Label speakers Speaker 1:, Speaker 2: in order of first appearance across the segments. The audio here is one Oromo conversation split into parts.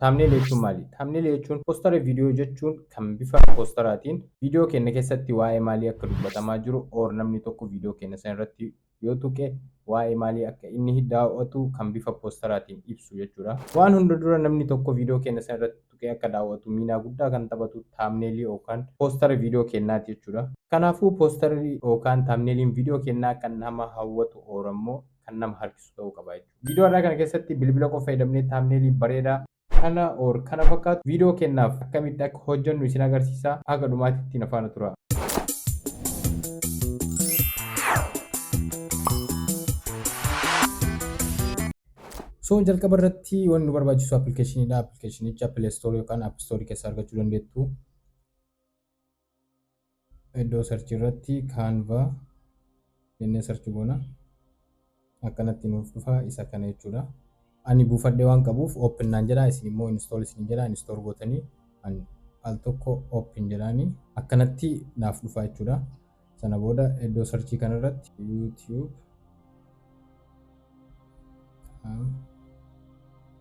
Speaker 1: Thumbnail jechuun maali? Thumbnail jechuun poostara viidiyoo jechuun kan bifa poosteraatiin viidiyoo keenya keessatti waa'ee maalii akka dubbatamaa jiru or namni tokko viidiyoo keenya sana irratti yoo tuqe waa'ee maalii akka inni daawwatu kan bifa poosteraatiin ibsu jechuudha. Waan hunda dura namni tokko viidiyoo keenya sana irratti tuqee akka daawwatu miinaa guddaa kan taphatu thumbnail yookaan poostara viidiyoo keenyaati jechuudha. Kanaafuu poostarri yookaan thumbnailiin viidiyoo keenyaa kan nama hawwatu or ammoo kan nama harkisu ta'uu qaba jechuudha. Viidiyoo irraa kana keessatti bilbila qofa fayyadamnee thumbnailii bareedaa kana or kana fakkaatu viidiyoo kennaaf akkamitti akka hojjennu isin agarsiisa. Haga dhumaatitti na faana tura. So jalqaba irratti wanti nu barbaachisu appilikeeshiniidha. Appilikeeshinicha Play Store yookaan App Store keessaa argachuu dandeettu. Iddoo sarchi irratti Canva jennee sarchi goona. Akkanatti nuuf dhufa isa kana jechuudha. Ani buufadhee waan qabuuf open naan jedha, isin immoo install isin jedha, install gootanii al tokko open jedhanii akkanatti naaf dhufa jechuudha. Sana booda iddoo sarchii kana irratti YouTube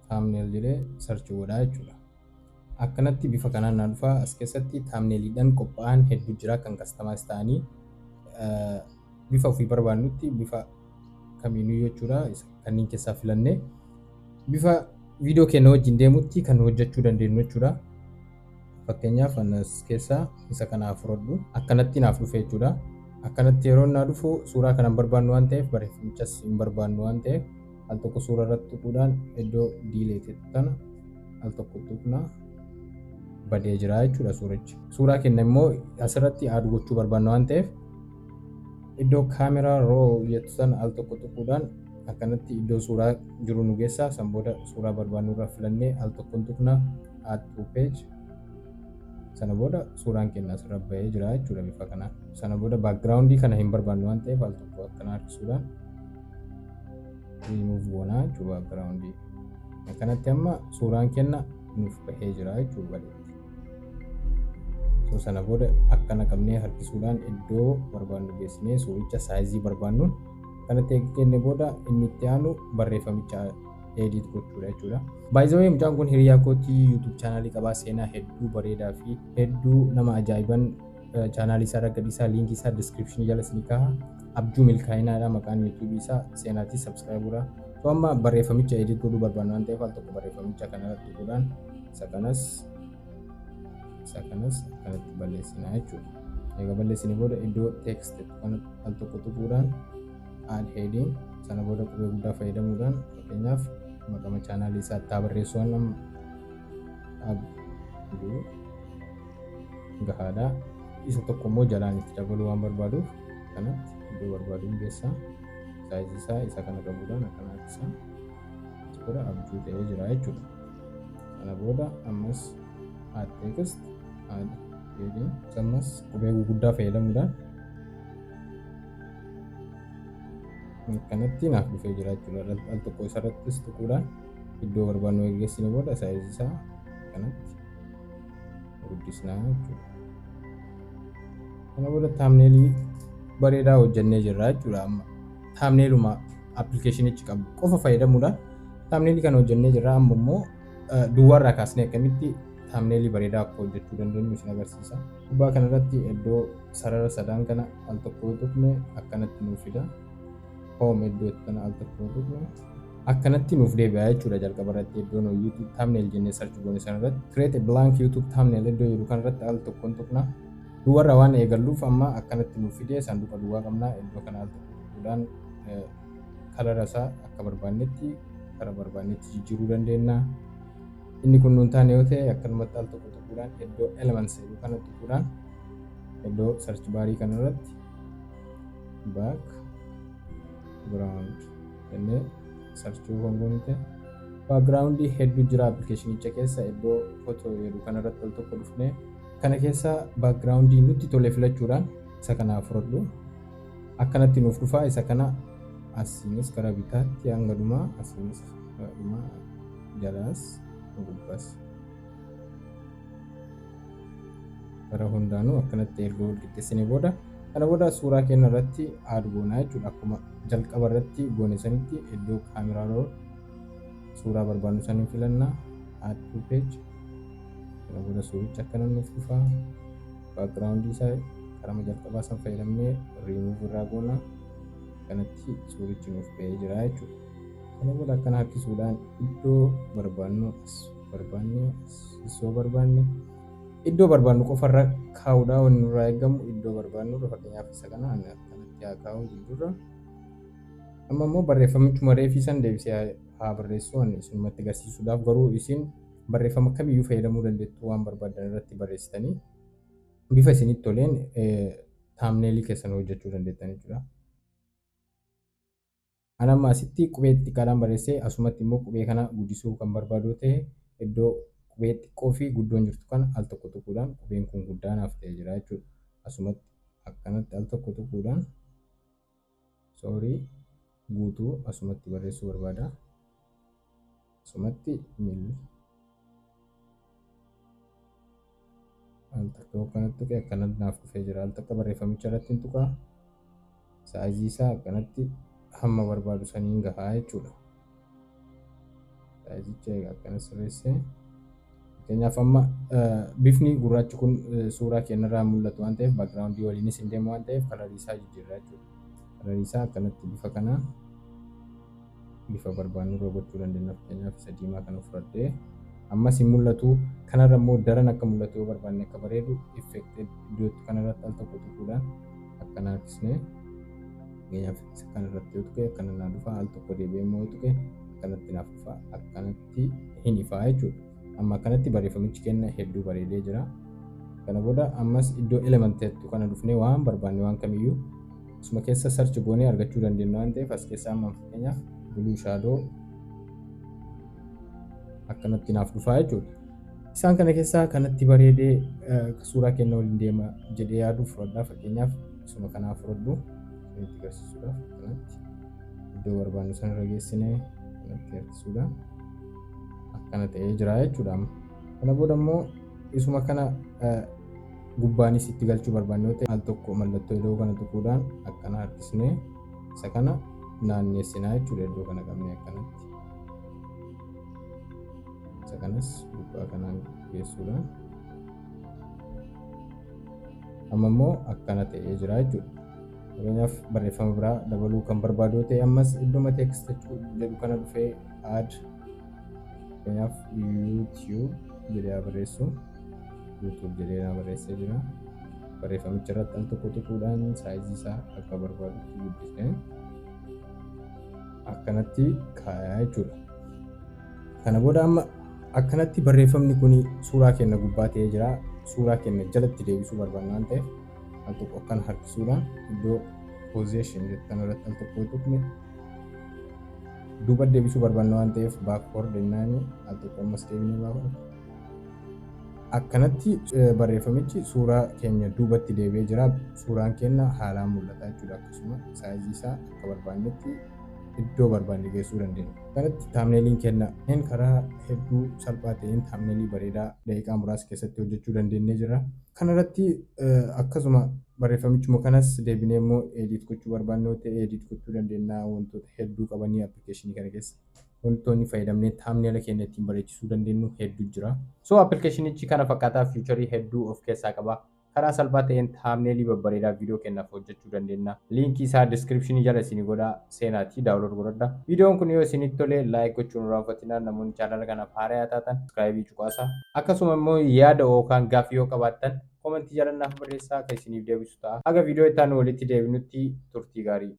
Speaker 1: thumbnail jedhee sarchi godha jechuudha. Akkanatti bifa kanaan naaf dhufa. As keessatti thumbnailiidhaan qophaa'an hedduu jira kan customize ta'anii bifa ofii barbaannutti bifa kamiinuu jechuudha. Kanneen keessaa filannee bifa viidiyoo keenya wajjin deemutti kan hojjechuu dandeenyu jechuudha. Fakkeenyaaf anas keessaa isa kana fudhadhu akkanatti naaf dhufe jechuudha. Akkanatti yeroo naa dhufu suuraa kana barbaannu waan ta'eef barreeffamichas hin barbaannu waan ta'eef al tokko suuraa irratti tuquudhaan iddoo delete kana al tokko tuqna badee jira jechuudha suurichi. Suuraa keenya immoo asirratti add gochuu barbaannu waan ta'eef iddoo camera roll jettu sana al tokko tuquudhaan akkanatti iddoo suuraa jiru nu geessa. San booda suuraa barbaannu irraa filannee al tokkoon tuqna add to page. Sana booda suuraan keenya asirra bahee jira jechuudha bifa kanaan. Sana booda backgroundii kana hin barbaannu waan ta'eef al tokko akkana harkisuudhaan remove goona jechuudha backgroundii. Akkanatti amma suuraan keenya nuuf bahee jira jechuudha. So sana booda akkana qabnee harkisuudhaan iddoo barbaannu geessinee suuricha saayizii barbaannuun kanatti kenne booda inni itti aanu barreeffamicha edit gochuudha jechuudha. By the way, mucaan kun hiriyaa kootii YouTube chaanaalii qabaa, seenaa hedduu bareedaa fi hedduu nama ajaa'iban chaanaalii isaa raggadii isaa liinkii isaa description jala isinii kaa'a. Abjuu Milkaa'inaadha maqaan YouTube isaa, seenaatii subscribe godhaa. So amma barreeffamicha edit godhuu barbaannu waan ta'eef al tokko barreeffamicha kana irratti godhaan isa kanas akkanatti balleessinaa jechuudha. Egaa balleessinee booda iddoo text kana al tokko tuquudhaan add heading sana booda qubee guddaa fayyadamuudhaan fakkeenyaaf maqaa chaanaalii isaa itti barreessuun abjuu gahaadha. Isa tokko immoo jalaan itti dabaluu waan barbaaduuf kanatti iddoo barbaaduun geessaa saayizii isaa isa kana qabuudhaan akkana harkisaa booda abjuu ta'ee jira jechuudha. Sana booda ammas add text add heading ammas qubee guddaa fayyadamuudhaan kanatti naaf dhufee jira jechuudha. Al tokko isarrattis tuquudhaan iddoo barbaannu geessine booda saayizii isaa kanatti guddisnaa jechuudha. Kana booda thumbnailii bareedaa hojjennee jirra jechuudha. Amma thumbnailuma appilikeeshinichi qabu qofa fayyadamuudhaan thumbnailii kana hojjennee jirra. Amma immoo duwwaarraa kaasnee akkamitti thumbnailii bareedaa akka hojjechuu dandeenyu isin agarsiisa. Gubbaa kanarratti iddoo sarara sadaan kana al tokko tuqne akkanatti nuuf fida. Home iddoo kana al tokko tuqne akkanatti nuuf deebi'a jechuudha. Jalqaba irratti iddoo nu YouTube thumbnail jennee search goone sana irratti create a blank YouTube thumbnail iddoo jiru kanarratti al tokkoon tuqna. Duwwaarraa waan eegalluuf amma akkanatti nuuf fidee sanduuqa duwwaa qabna. Iddoo kana al tokko tuquudhaan kalara isaa akka barbaannetti karaa barbaannetti jijjiiruu dandeenya. Inni kun nuun taane yoo ta'e akkanumatti al tokko tuquudhaan iddoo elements jedhu kana tuquudhaan iddoo search baarii kanarratti background jennee searchii goonte backgroundii hedduu jira appilikeeshinicha keessa. Iddoo footoo jedhu kanarratti al tokko dhufnee kana keessa backgroundii nutti tole filachuudhaan isa kana fudhadhu akkanatti nuuf dhufa. Isa kana asiinis karaa bitaatti hanga dhumaa asiinis dhumaa jalaas gubbas karaa hundaanuu akkanatti erga walqixxeessinee booda kana booda suuraa keenya irratti add goonaa jechuudha. Akkuma jalqaba irratti goone sanitti iddoo kaameraa rool suuraa barbaannu saniin filannaa add to page. Kana booda suuricha akkana nuuf dhufa. Background isaa karaa jalqabaa san fayyadamnee remove irraa goona. Kanatti suurichi nuuf ba'ee jira jechuudha. Kana booda akkana harkisuudhaan iddoo barbaannu iddoo barbaannu qofarra kaa'uudhaan wanni nurraa eegamu iddoo barbaannu fakkeenyaaf isa kana kanatti haa kaa'u jidduurra. Amma immoo barreeffamichuma reefii san deebisee haa barreessu isinumatti agarsiisuudhaaf, garuu isin barreeffama kamiyyuu fayyadamuu dandeettu waan barbaadan irratti barreessitanii bifa isinitti toleen thumbnail keessan hojjechuu dandeettan jechuudha. Ani amma asitti qubee xiqqaadhaan barreessee asumatti immoo qubee kana guddisuu kan barbaadu ta'e iddoo qubee xiqqoo fi guddoon jirtu kana al tokko tuquudhaan qubeen kun guddaa naaf ta'ee jira jechuudha. Asumatti akkanatti al tokko tuquudhaan guutuu asumatti barreessuu barbaada. Asumatti al tokko kanatti tuqee akkanatti naaf dhufee jira. Al tokko barreeffamicha irratti hin tuqaa. Saayizii isaa akkanatti hamma barbaadu saniin gahaa jechuudha. Saayizicha egaa akkana sirreessee fakkeenyaaf amma bifni gurraachi kun suuraa keenyarraa mul'atu waan ta'eef background waliinis hin deemu waan ta'eef kalarii isaa jijjiirraa jechuudha. Kalarii isaa akkanatti bifa kanaan bifa barbaannu irra gochuu dandeenya. Fakkeenyaaf isa diimaa kana fudhadhee ammas hin mul'atu. Kanarra immoo daran akka mul'atu yoo barbaanne akka bareedu effected iddootti kanarratti al tokko tuquudhaan akkana harkisnee fakkeenyaaf isa kanarratti yoo tuqe akkana naa dhufa. Al tokko deebi'ee immoo yoo tuqe akkanatti naaf dhufa. Akkanatti hin ifaa jechuudha. Amma akkanatti barreeffamichi keenya hedduu bareedee jira. Kana booda ammas iddoo element jettu kana dhufnee waan barbaanne waan kamiyyuu asuma keessa search goonee argachuu dandeenya waan ta'eef as keessaa amma fakkeenyaaf blue shadow akkanatti naaf dhufa jechuudha. Isaan kana keessaa kanatti bareedee suuraa keenya waliin deema jedhee yaadu fudhadhaa. Fakkeenyaaf isuma kanaaf fudhadhu isinitti agarsiisuudhaaf akkanatti iddoo barbaannu sanarra geessinee kanatti harkisuudhaan akkana ta'ee jira jechuudha. Kana booda immoo isuma kana gubbaanis itti galchuu barbaanne yoo ta'e al tokko mallattoo iddoo kana tuquudhaan akkana harkisnee isa kana naanneessinaa jechuudha. Iddoo kana qabnee akkanatti isa kanas gubbaa kanaan geessuudhaan amma immoo akkana ta'ee jira jechuudha. Fakkeenyaaf barreeffama biraa dabaluu kan barbaadu ta'e ammas iddoo text jedhu kana dhufee add fakkeenyaaf YouTube jedhee barreessu YouTube jedhee barreessee jira. Barreeffamicha irratti al tokko tuquudhaan saayizii isaa akka barbaadutti guddisee akkanatti kaayaa jechuudha. Kana booda amma akkanatti barreeffamni kun suuraa keenya gubbaa ta'ee jira. Suuraa keenya jalatti deebisuu barbaanna waan ta'eef al tokko akkana harkisuudhaan iddoo position jettan irratti al tokko tuqne duuba deebisuu barbaanna waan ta'eef backward jennaani al tokko ammas deebinee backward. Akkanatti barreeffamichi suuraa keenya duubatti deebi'ee jira. Suuraan keenya haalaan mul'ata jechuudha. Akkasuma saayizii isaa akka barbaannetti iddoo barbaanne geessuu dandeenya. Kanatti thumbnailiin keenya karaa hedduu salphaa ta'een thumbnailii bareedaa daqiiqaa muraasa keessatti hojjechuu dandeenyee jira. Kanarratti akkasuma barreeffamichuma kanas deebinee immoo edit gochuu barbaanne yoo ta'e edit gochuu dandeenya. Wantoota hedduu qabanii application kana keessa wantoonni fayyadamnee thumbnail keenya ittiin bareechisuu dandeenyu hedduu jira. So applicationichi kana fakkaataa feature hedduu of keessaa qaba. Karaa salphaa ta'een thumbnailii babbareedaa viidiyoo keenyaaf hojjechuu dandeenya. Linkii isaa description jala isinii godhaa seenaatii download godhadhaa. Viidiyoon kun yoo isinitti tole like gochuun hin raanfatinaa. Namoonni channel kanaaf haaraa taatan subscribe cuqaasaa. Akkasuma immoo yaada yookaan gaaffii yoo qabaattan komentii jala naaf barreessaa kan isiniif deebisu ta'a. Haga viidiyoo itti aanu walitti deebinutti turtii gaarii.